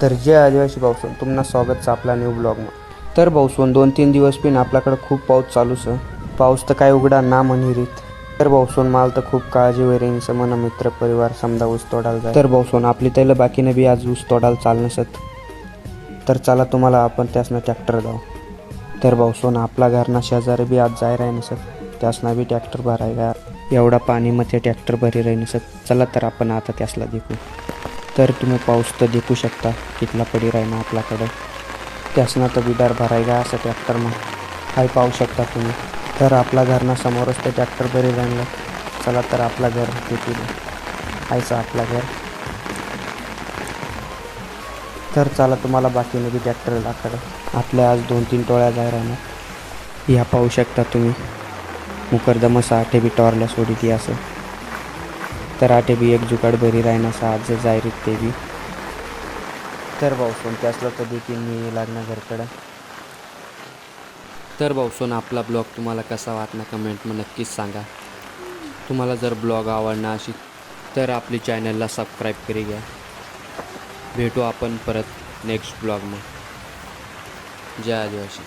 तर जे आदिवासी भाऊसून तुम्हाला स्वागत आपला न्यू ब्लॉगमध्ये. तर भाऊसून 2-3 दिवस पिन आपल्याकडे खूप पाऊस चालूच. पाऊस तर काय उघडा ना म्हणिरीत. तर भाऊसून माल तर खूप काळजी वैरणीचं मन मित्र परिवार समजा ऊस तोडायला जाय. तर भाऊसून आपली त्याला बाकीने बी आज ऊस तोडायला चाल नसत. तर चला तुम्हाला आपण त्यासनं ट्रॅक्टर जाऊ. तर भाऊसून आपला घरना शेजारी बी आज जाय राही नसत. त्यासना बी ट्रॅक्टर भरायला एवढा पाणी मध्ये ट्रॅक्टर भरी राही नसत. चला तर आपण आता त्यासला देखू. तर तुम्ही पाऊस तर देखू शकता कितला पडी राहीना आपल्याकडं. त्यासना तर बिडार भरायला असं ट्रॅक्टर मग हाय पाहू शकता तुम्ही. तर आपला घरना समोरच ते ट्रॅक्टर भरी राहिलं. चला तर आपला घर देखील हायचं आपला घर. तर चला तुम्हाला बाकीने बी ट्रॅक्टर दाखवलं. आपल्या आज 2-3 टोळ्या जाय राहणार. ह्या पाहू शकता तुम्ही मुकरदमसा आठे बी टॉरल्या सोडी ती असं. तर आठे बी एक जुगाड भरी राहण्याचा आज जायरीत ते बी. तर भाऊसून त्यासला तर देखील मी लागणार घरकडं. तर भाऊसून आपला ब्लॉग तुम्हाला कसा वाटला कमेंटमध्ये नक्कीच सांगा. तुम्हाला जर ब्लॉग आवडला असेल तर आपली चॅनलला सबस्क्राईब करी घ्या. भेटू आपण परत नेक्स्ट ब्लॉगमध्ये. जय आदिवासी.